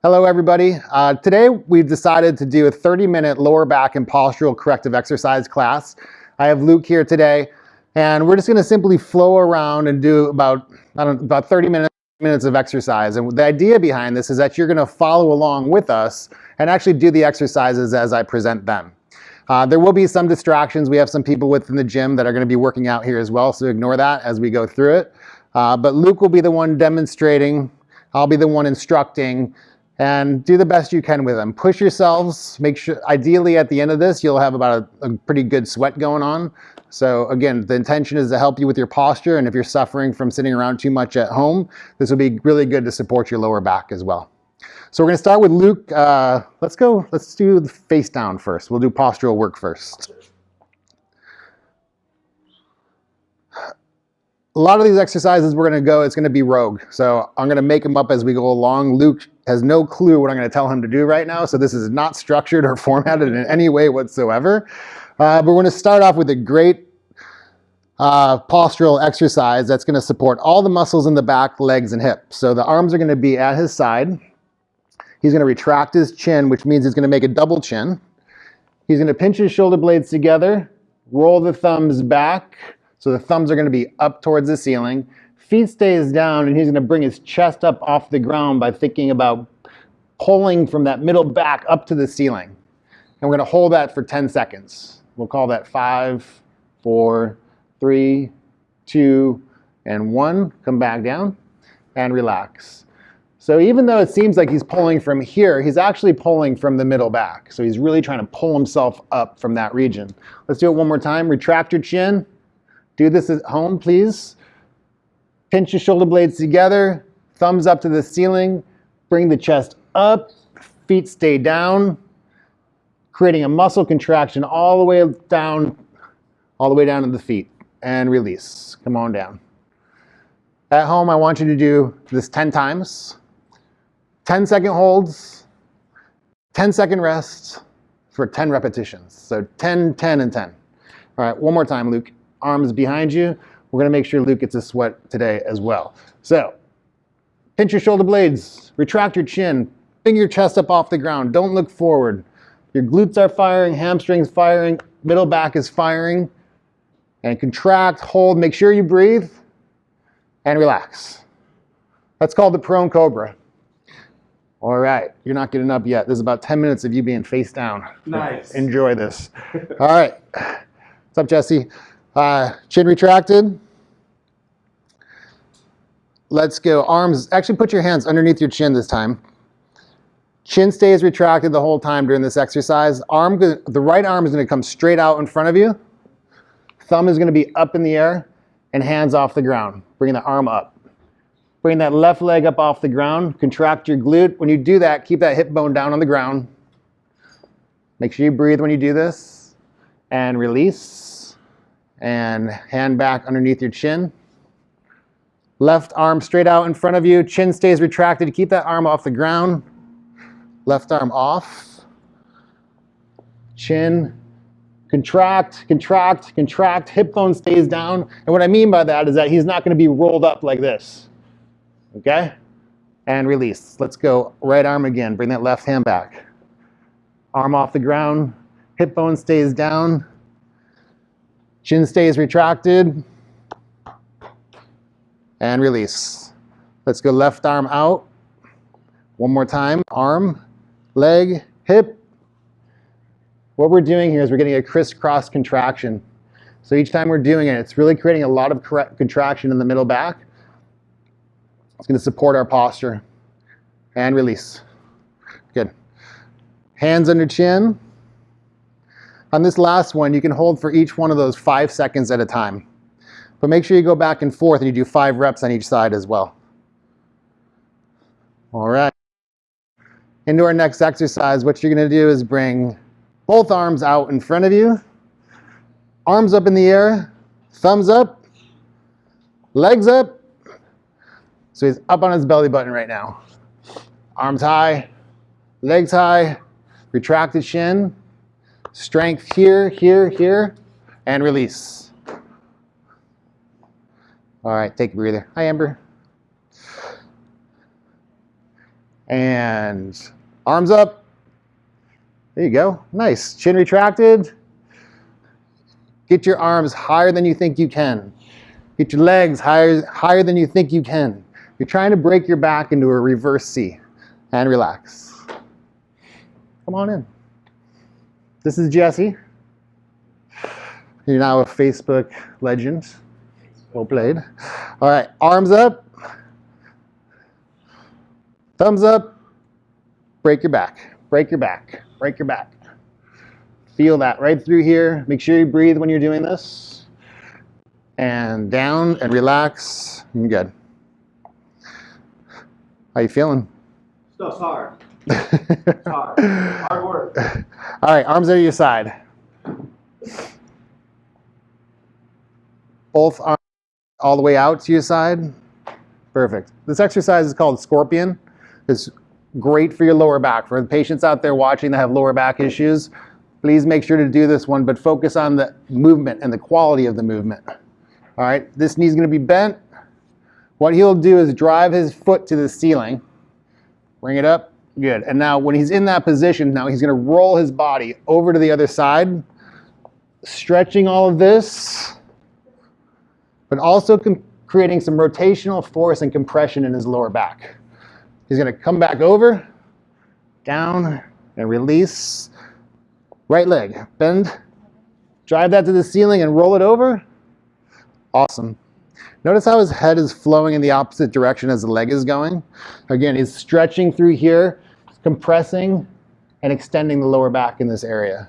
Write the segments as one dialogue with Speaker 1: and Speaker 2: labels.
Speaker 1: Hello everybody. Today we've decided to do a 30-minute lower back and postural corrective exercise class. I have Luke here today, and we're just going to simply flow around and do about 30 minutes of exercise. And the idea behind this is that you're going to follow along with us and actually do the exercises as I present them. There will be some distractions. We have some people within the gym that are going to be working out here as well, so ignore that as we go through it. But Luke will be the one demonstrating. I'll be the one instructing. And do the best you can with them. Push yourselves. Make sure, ideally at the end of this, you'll have about a pretty good sweat going on. So again, the intention is to help you with your posture. And if you're suffering from sitting around too much at home, this will be really good to support your lower back as well. So we're going to start with Luke. Let's do the face down first. We'll do postural work first. A lot of these exercises it's going to be rogue. So I'm going to make them up as we go along. Luke has no clue what I'm going to tell him to do right now. So this is not structured or formatted in any way whatsoever. But we're going to start off with a great postural exercise that's going to support all the muscles in the back, legs, and hips. So the arms are going to be at his side. He's going to retract his chin, which means he's going to make a double chin. He's going to pinch his shoulder blades together, roll the thumbs back. So the thumbs are going to be up towards the ceiling. Feet stays down, and he's going to bring his chest up off the ground by thinking about pulling from that middle back up to the ceiling. And we're going to hold that for 10 seconds. We'll call that 5, 4, 3, 2, and 1. Come back down and relax. So even though it seems like he's pulling from here, he's actually pulling from the middle back. So he's really trying to pull himself up from that region. Let's do it one more time. Retract your chin. Do this at home, please. Pinch your shoulder blades together, thumbs up to the ceiling, bring the chest up, feet stay down, creating a muscle contraction all the way down to the feet, and release. Come on down. At home, I want you to do this 10 times. 10-second holds, 10-second rest for 10 repetitions. So 10, 10, and 10. All right, one more time, Luke. Arms behind you. We're going to make sure Luke gets a sweat today as well. So, pinch your shoulder blades, retract your chin, bring your chest up off the ground. Don't look forward. Your glutes are firing, hamstrings firing, middle back is firing. And contract, hold, make sure you breathe, and relax. That's called the prone cobra. All right, you're not getting up yet. This is about 10 minutes of you being face down.
Speaker 2: Nice.
Speaker 1: Enjoy this. All right. What's up, Jesse? Chin retracted. Let's go. Arms, actually put your hands underneath your chin this time. Chin stays retracted the whole time during this exercise. The right arm is going to come straight out in front of you. Thumb is going to be up in the air and hands off the ground. Bring the arm up. Bring that left leg up off the ground. Contract your glute. When you do that, keep that hip bone down on the ground. Make sure you breathe when you do this. And release. And hand back underneath your chin. Left arm straight out in front of you. Chin stays retracted. Keep that arm off the ground. Left arm off. Chin. Contract, contract, contract. Hip bone stays down. And what I mean by that is that he's not going to be rolled up like this. Okay? And release. Let's go right arm again. Bring that left hand back. Arm off the ground. Hip bone stays down. Chin stays retracted, and release. Let's go left arm out. One more time, arm, leg, hip. What we're doing here is we're getting a crisscross contraction. So each time we're doing it, it's really creating a lot of contraction in the middle back. It's going to support our posture. And release. Good. Hands under chin. On this last one, you can hold for each one of those 5 seconds at a time. But make sure you go back and forth and you do 5 reps on each side as well. All right. Into our next exercise, what you're going to do is bring both arms out in front of you. Arms up in the air, thumbs up, legs up. So he's up on his belly button right now. Arms high, legs high, retract the chin. Strength here, here, here, and release. All right, take a breather. Hi, Amber. And arms up. There you go. Nice. Chin retracted. Get your arms higher than you think you can. Get your legs higher than you think you can. You're trying to break your back into a reverse C. And relax. Come on in. This is Jesse. You're now a Facebook legend. Well played. All right, arms up. Thumbs up. Break your back. Break your back. Break your back. Feel that right through here. Make sure you breathe when you're doing this. And down and relax. You're good. How you feeling?
Speaker 2: Stuff's hard. It's hard. Hard work.
Speaker 1: All right, arms are to your side. Both arms all the way out to your side. Perfect. This exercise is called Scorpion. It's great for your lower back. For the patients out there watching that have lower back issues, please make sure to do this one, but focus on the movement and the quality of the movement. All right, this knee's gonna be bent. What he'll do is drive his foot to the ceiling, bring it up, good. And now when he's in that position, now he's gonna roll his body over to the other side, stretching all of this, but also creating some rotational force and compression in his lower back. He's gonna come back over, down, and release. Right leg, bend, drive that to the ceiling and roll it over. Awesome. Notice how his head is flowing in the opposite direction as the leg is going. Again, he's stretching through here, compressing and extending the lower back in this area.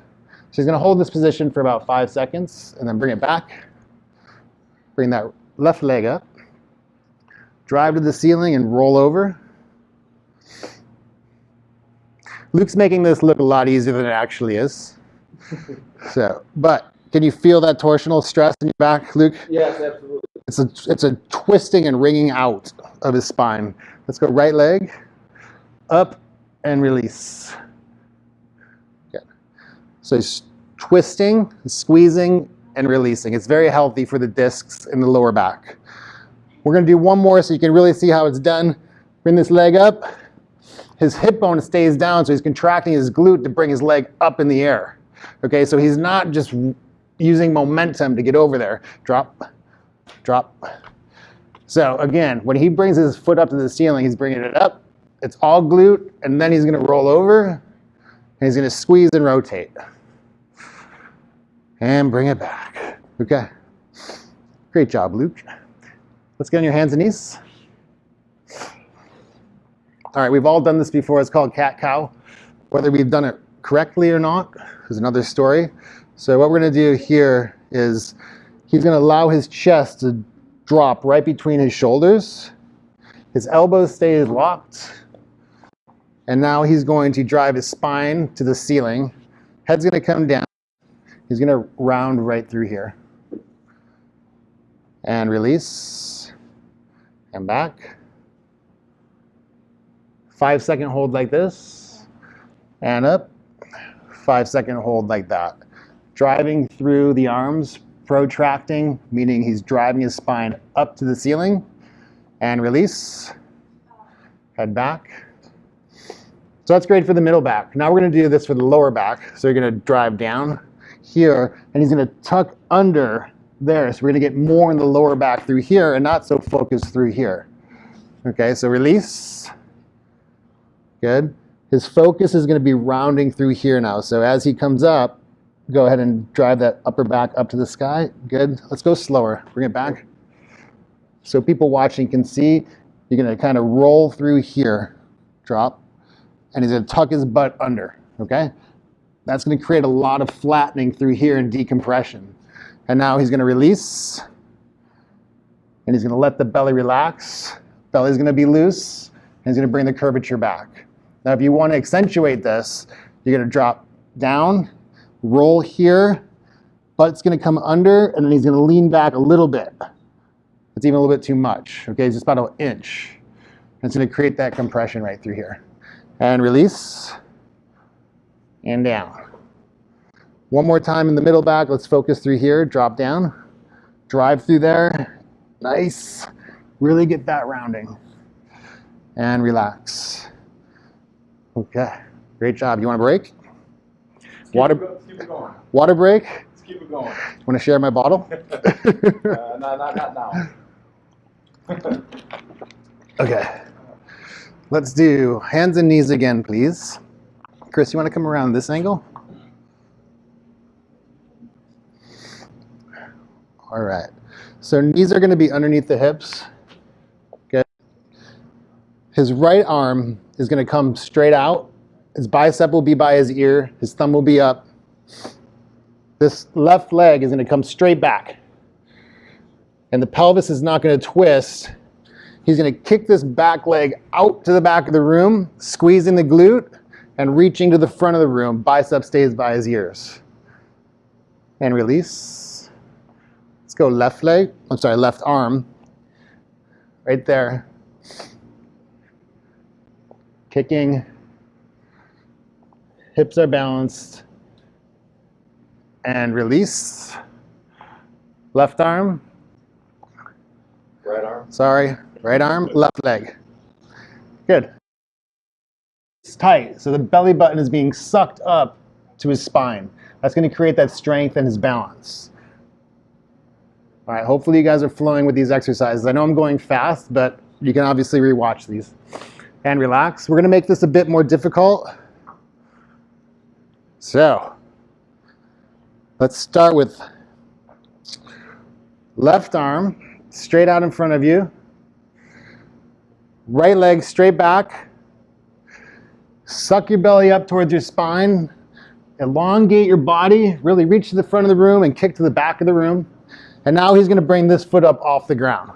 Speaker 1: So he's gonna hold this position for about 5 seconds and then bring it back. Bring that left leg up, drive to the ceiling and roll over. Luke's making this look a lot easier than it actually is. But can you feel that torsional stress in your back, Luke?
Speaker 2: Yes, absolutely.
Speaker 1: It's a twisting and wringing out of his spine. Let's go right leg, up and release. Good. So he's twisting, squeezing, and releasing. It's very healthy for the discs in the lower back. We're gonna do one more so you can really see how it's done. Bring this leg up. His hip bone stays down, so he's contracting his glute to bring his leg up in the air. Okay, so he's not just using momentum to get over there. Drop, drop. So again, when he brings his foot up to the ceiling, he's bringing it up. It's all glute, and then he's gonna roll over, and he's gonna squeeze and rotate. And bring it back. Okay. Great job, Luke. Let's get on your hands and knees. All right, we've all done this before. It's called cat-cow. Whether we've done it correctly or not is another story. So what we're gonna do here is he's gonna allow his chest to drop right between his shoulders. His elbows stay locked. And now he's going to drive his spine to the ceiling. Head's gonna come down. He's gonna round right through here. And release. And back. 5 second hold like this. And up. 5 second hold like that. Driving through the arms, protracting, meaning he's driving his spine up to the ceiling. And release. Head back. So that's great for the middle back. Now we're gonna do this for the lower back. So you're gonna drive down here, and he's gonna tuck under there. So we're gonna get more in the lower back through here and not so focused through here. Okay, so release. Good. His focus is gonna be rounding through here now. So as he comes up, go ahead and drive that upper back up to the sky. Good. Let's go slower. Bring it back. So people watching can see, you're gonna kind of roll through here. Drop. And he's gonna tuck his butt under, okay? That's gonna create a lot of flattening through here and decompression. And now he's gonna release, and he's gonna let the belly relax. Belly's gonna be loose, and he's gonna bring the curvature back. Now if you wanna accentuate this, you're gonna drop down, roll here, butt's gonna come under, and then he's gonna lean back a little bit. It's even a little bit too much, okay? It's just about an inch. And it's gonna create that compression right through here. And release, and down. One more time in the middle back. Let's focus through here, drop down, drive through there. Nice. Really get that rounding. And relax. Okay, great job. You want a break?
Speaker 2: Let's keep it going.
Speaker 1: Water break?
Speaker 2: Let's keep it going.
Speaker 1: Want to share my bottle?
Speaker 2: Not now.
Speaker 1: Okay. Let's do hands and knees again, please. Chris, you want to come around this angle? All right. So knees are going to be underneath the hips. Okay. His right arm is going to come straight out. His bicep will be by his ear. His thumb will be up. This left leg is going to come straight back. And the pelvis is not going to twist. He's going to kick this back leg out to the back of the room, squeezing the glute and reaching to the front of the room. Bicep stays by his ears. And release. Let's go left leg. I'm sorry, left arm. Right there. Kicking. Hips are balanced. And release. Left arm.
Speaker 2: Right arm.
Speaker 1: Sorry. Right arm, left leg. Good. It's tight, so the belly button is being sucked up to his spine. That's going to create that strength and his balance. All right, hopefully you guys are flowing with these exercises. I know I'm going fast, but you can obviously rewatch these. And relax. We're going to make this a bit more difficult. So, let's start with left arm straight out in front of you. Right leg straight back. Suck your belly up towards your spine. Elongate your body. Really reach to the front of the room and kick to the back of the room. And now he's going to bring this foot up off the ground.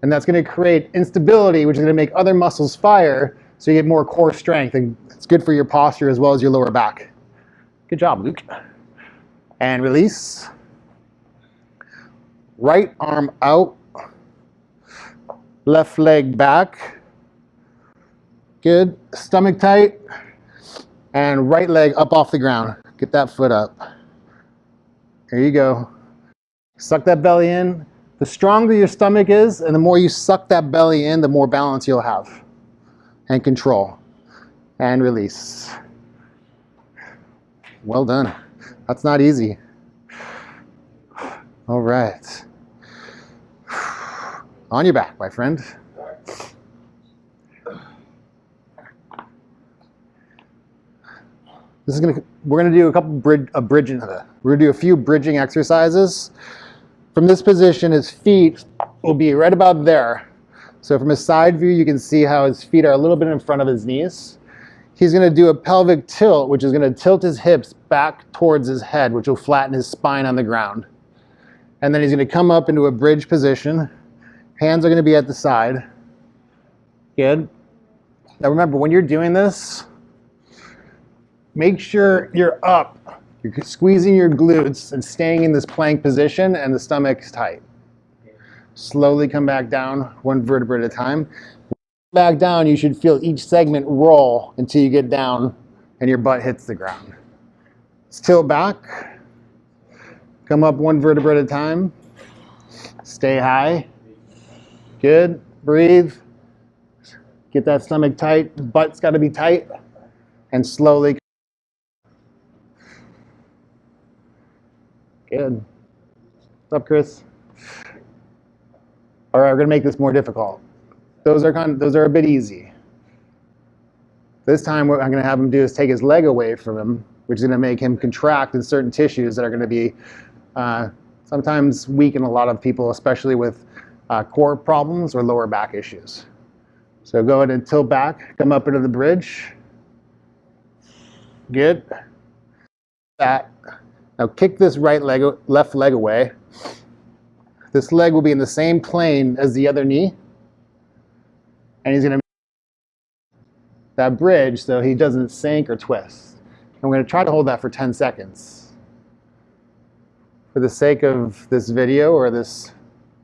Speaker 1: And that's going to create instability, which is going to make other muscles fire, so you get more core strength. And it's good for your posture as well as your lower back. Good job, Luke. And release. Right arm out. Left leg back. Good. Stomach tight. And right leg up off the ground. Get that foot up. There you go. Suck that belly in. The stronger your stomach is, and the more you suck that belly in, the more balance you'll have. And control. And release. Well done. That's not easy. All right. On your back, my friend. We're gonna do a couple we're gonna do a few bridging exercises. From this position, his feet will be right about there. So from a side view, you can see how his feet are a little bit in front of his knees. He's gonna do a pelvic tilt, which is gonna tilt his hips back towards his head, which will flatten his spine on the ground. And then he's gonna come up into a bridge position. Hands are going to be at the side. Good. Now remember, when you're doing this, make sure you're up. You're squeezing your glutes and staying in this plank position and the stomach's tight. Slowly come back down, one vertebra at a time. Back down, you should feel each segment roll until you get down and your butt hits the ground. Let's tilt back. Come up one vertebra at a time. Stay high. Good. Breathe. Get that stomach tight. The butt's got to be tight. And slowly. Good. What's up, Chris? All right, we're going to make this more difficult. Those are a bit easy. This time what I'm going to have him do is take his leg away from him, which is going to make him contract in certain tissues that are going to be sometimes weak in a lot of people, especially with core problems or lower back issues. So go ahead and tilt back, come up into the bridge. Good. That. Now kick this left leg away. This leg will be in the same plane as the other knee. And he's going to make that bridge so he doesn't sink or twist. And we're going to try to hold that for 10 seconds. For the sake of this video or this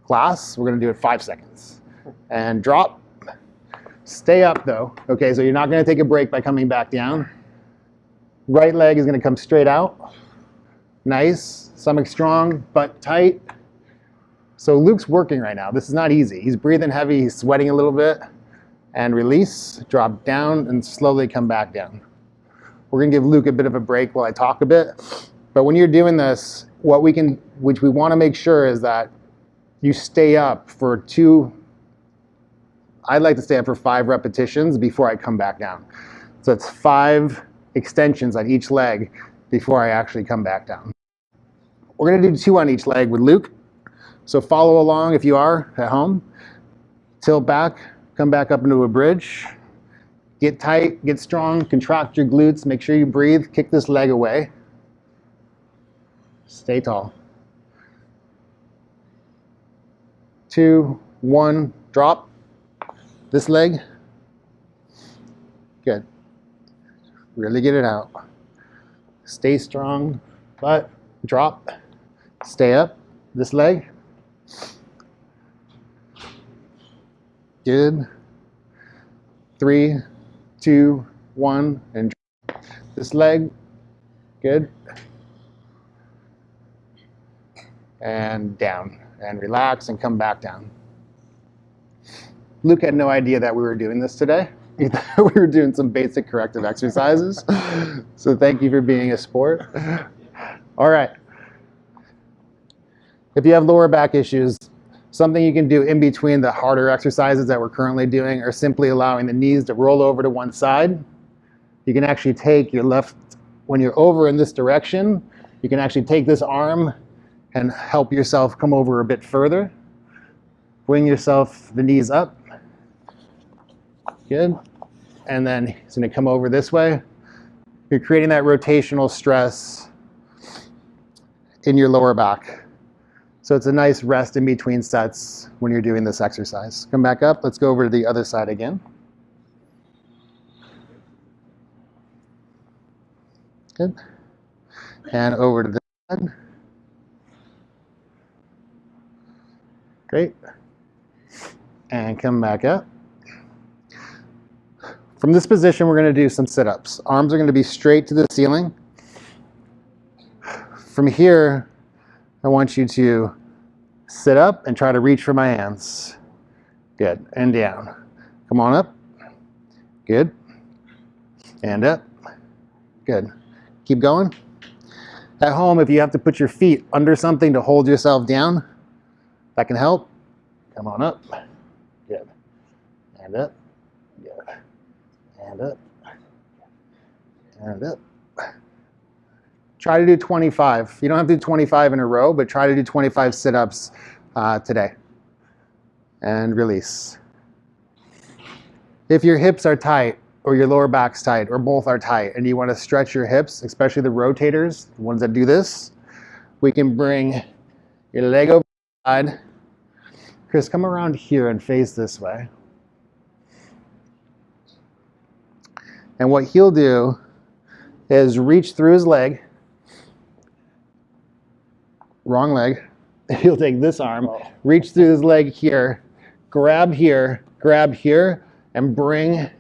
Speaker 1: class, we're going to do it 5 seconds. And drop. Stay up though. Okay, so you're not going to take a break by coming back down. Right leg is going to come straight out. Nice. Stomach strong, butt tight. So Luke's working right now. This is not easy. He's breathing heavy. He's sweating a little bit. and release, drop down, and slowly come back down. We're gonna give Luke a bit of a break while I talk a bit, but when you're doing this, which we wanna make sure is that you stay up for I'd like to stay up for 5 repetitions before I come back down. So it's 5 extensions on each leg before I actually come back down. We're gonna do 2 on each leg with Luke. So follow along if you are at home. Tilt back, come back up into a bridge. Get tight, get strong, contract your glutes, make sure you breathe, kick this leg away. Stay tall. 2, 1, drop. This leg. Good. Really get it out. Stay strong, but drop. Stay up. This leg. Good. 3, 2, 1, and drop. This leg. Good. And down. And relax and come back down. Luke had no idea that we were doing this today. He thought we were doing some basic corrective exercises. So thank you for being a sport. All right. If you have lower back issues, something you can do in between the harder exercises that we're currently doing are simply allowing the knees to roll over to one side. You can actually take your left, when you're over in this direction, you can actually take this arm and help yourself come over a bit further. Bring yourself, the knees up. Good. And then it's going to come over this way. You're creating that rotational stress in your lower back. So it's a nice rest in between sets when you're doing this exercise. Come back up. Let's go over to the other side again. Good. And over to this side. Great. And come back up. From this position, we're going to do some sit-ups. Arms are going to be straight to the ceiling. From here, I want you to sit up and try to reach for my hands. Good. And down. Come on up. Good. And up. Good. Keep going. At home, if you have to put your feet under something to hold yourself down, that can help. Come on up. Good. And up. Good. And up. And up. Try to do 25. You don't have to do 25 in a row, but try to do 25 sit-ups today. And release. If your hips are tight, or your lower back's tight, or both are tight, and you want to stretch your hips, especially the rotators, the ones that do this, we can bring your leg over the side. Chris, come around here and face this way. And what he'll do is reach through his leg. Wrong leg. He'll take this arm, reach through his leg here, grab here, and bring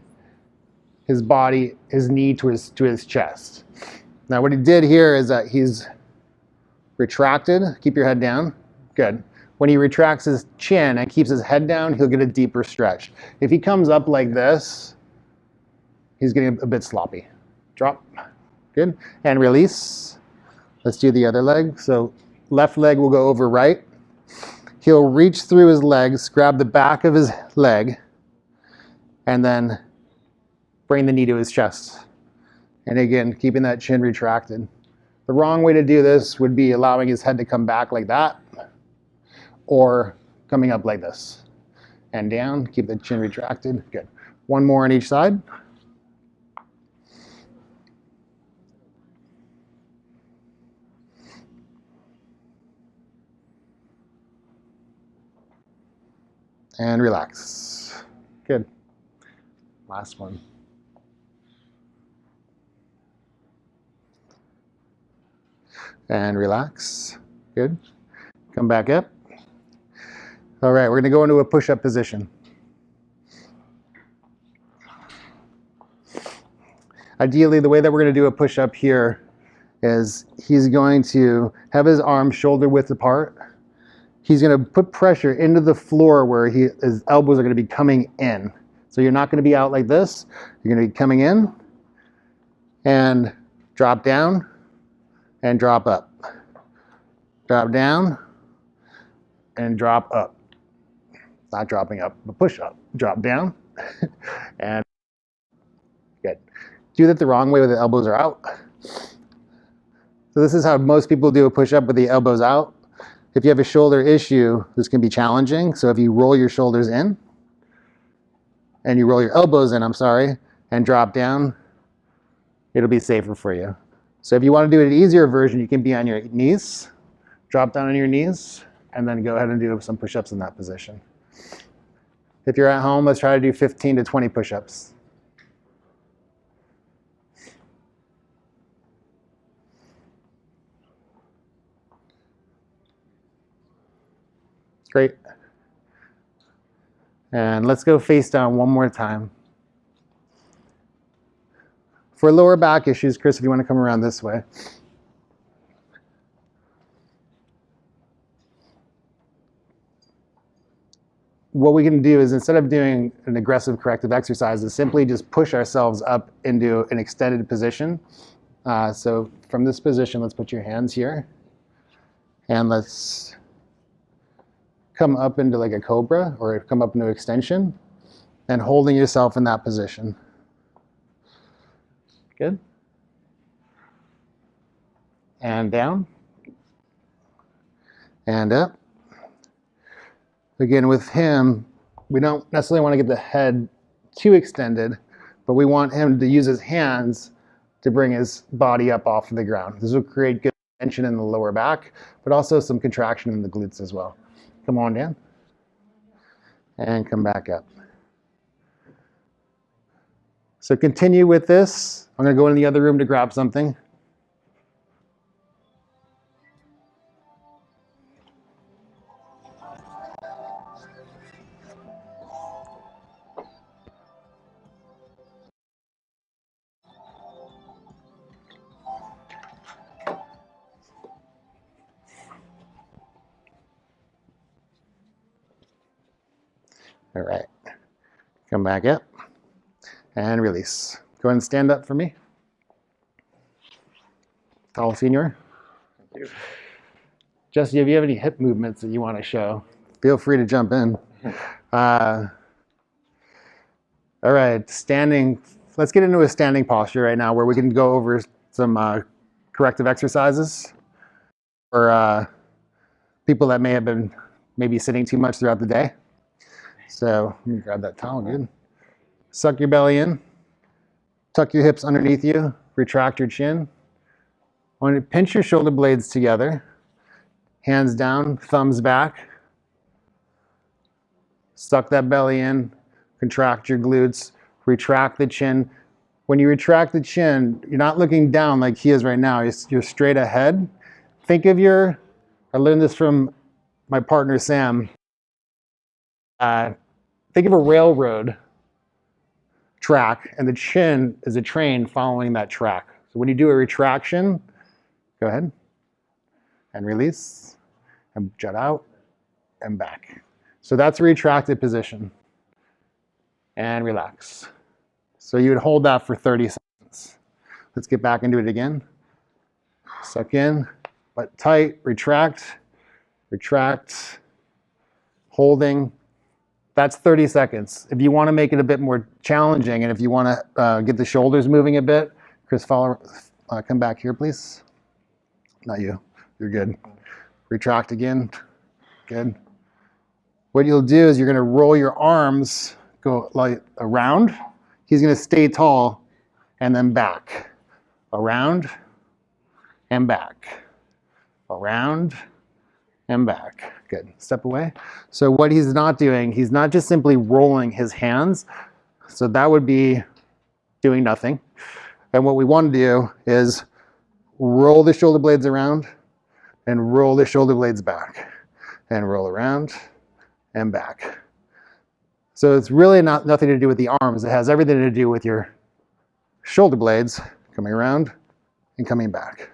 Speaker 1: his body, his knee to his chest. Now what he did here is that he's retracted. Keep your head down. Good. When he retracts his chin and keeps his head down, he'll get a deeper stretch. If he comes up like this, he's getting a bit sloppy. Drop. Good. And release. Let's do the other leg. So left leg will go over right. He'll reach through his legs, grab the back of his leg, and then bring the knee to his chest. And again, keeping that chin retracted. The wrong way to do this would be allowing his head to come back like that, or coming up like this. And down, keep the chin retracted. Good. One more on each side. And relax. Good. Last one. And relax. Good. Come back up. All right, we're going to go into a push-up position. Ideally, the way that we're going to do a push-up here is he's going to have his arms shoulder width apart. He's going to put pressure into the floor where his elbows are going to be coming in. So you're not going to be out like this. You're going to be coming in and drop down and drop up. Drop down and drop up. Not dropping up, but push up. Drop down and good. Do that the wrong way where the elbows are out. So this is how most people do a push-up with the elbows out. If you have a shoulder issue, this can be challenging. So if you roll your shoulders in, and you roll your elbows in, and drop down, it'll be safer for you. So if you want to do an easier version, you can be on your knees, drop down on your knees, and then go ahead and do some push-ups in that position. If you're at home, let's try to do 15 to 20 push-ups. Great. And let's go face down one more time. For lower back issues, Chris, if you want to come around this way. What we can do is, instead of doing an aggressive corrective exercise, is simply just push ourselves up into an extended position. So from this position, let's put your hands here. And let's come up into like a Cobra, or come up into extension, and holding yourself in that position. Good. And down. And up. Again, with him, we don't necessarily want to get the head too extended, but we want him to use his hands to bring his body up off of the ground. This will create good tension in the lower back, but also some contraction in the glutes as well. Come on down. And come back up. So continue with this. I'm going to go in the other room to grab something. All right, come back up and release. Go ahead and stand up for me. Tall senior.
Speaker 2: Thank you.
Speaker 1: Jesse, if you have any hip movements that you want to show, feel free to jump in. All right, standing. Let's get into a standing posture right now, where we can go over some corrective exercises for people that may have been maybe sitting too much throughout the day. So let me grab that towel, good. Suck your belly in, tuck your hips underneath you, retract your chin. I want to pinch your shoulder blades together, hands down, thumbs back. Suck that belly in, contract your glutes, retract the chin. When you retract the chin, you're not looking down like he is right now, you're straight ahead. Think of I learned this from my partner, Sam. Think of a railroad track, and the chin is a train following that track. So when you do a retraction, go ahead and release and jut out and back. So that's a retracted position. And relax. So you would hold that for 30 seconds. Let's get back into it again. Suck in, but tight, retract, retract, holding. That's 30 seconds. If you want to make it a bit more challenging, and if you want to get the shoulders moving a bit, Chris, come back here, please. Not you. You're good. Retract again. Good. What you'll do is you're going to roll your arms, go like around. He's going to stay tall, and then back. Around and back. Around and back. Good. Step away. So what he's not doing, he's not just simply rolling his hands. So that would be doing nothing. And what we want to do is roll the shoulder blades around and roll the shoulder blades back and roll around and back. So it's really nothing to do with the arms. It has everything to do with your shoulder blades coming around and coming back.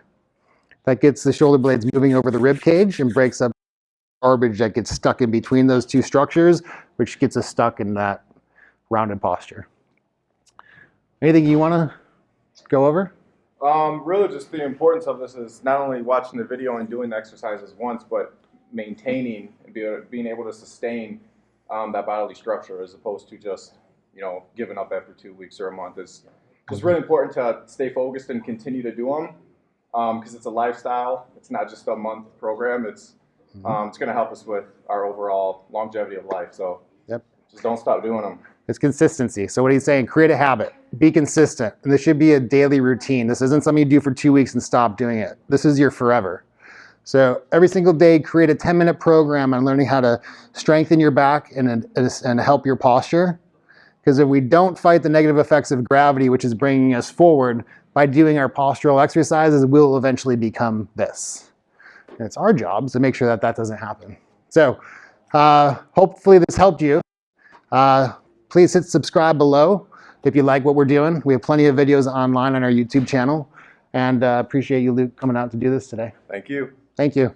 Speaker 1: That gets the shoulder blades moving over the rib cage and breaks up garbage that gets stuck in between those two structures, which gets us stuck in that rounded posture. Anything you want to go over?
Speaker 3: Really just the importance of this is not only watching the video and doing the exercises once, but maintaining and being able to sustain that bodily structure as opposed to just, giving up after 2 weeks or a month. It's really important to stay focused and continue to do them because it's a lifestyle. It's not just a month program. It's going to help us with our overall longevity of life. So just don't stop doing them.
Speaker 1: It's consistency. So what he's saying, create a habit, be consistent. And this should be a daily routine. This isn't something you do for 2 weeks and stop doing it. This is your forever. So every single day, create a 10-minute program on learning how to strengthen your back and help your posture. Because if we don't fight the negative effects of gravity, which is bringing us forward, by doing our postural exercises, we'll eventually become this. And it's our job to make sure that that doesn't happen. So hopefully this helped you. Please hit subscribe below if you like what we're doing. We have plenty of videos online on our YouTube channel. And appreciate you, Luke, coming out to do this today.
Speaker 3: Thank you.
Speaker 1: Thank you.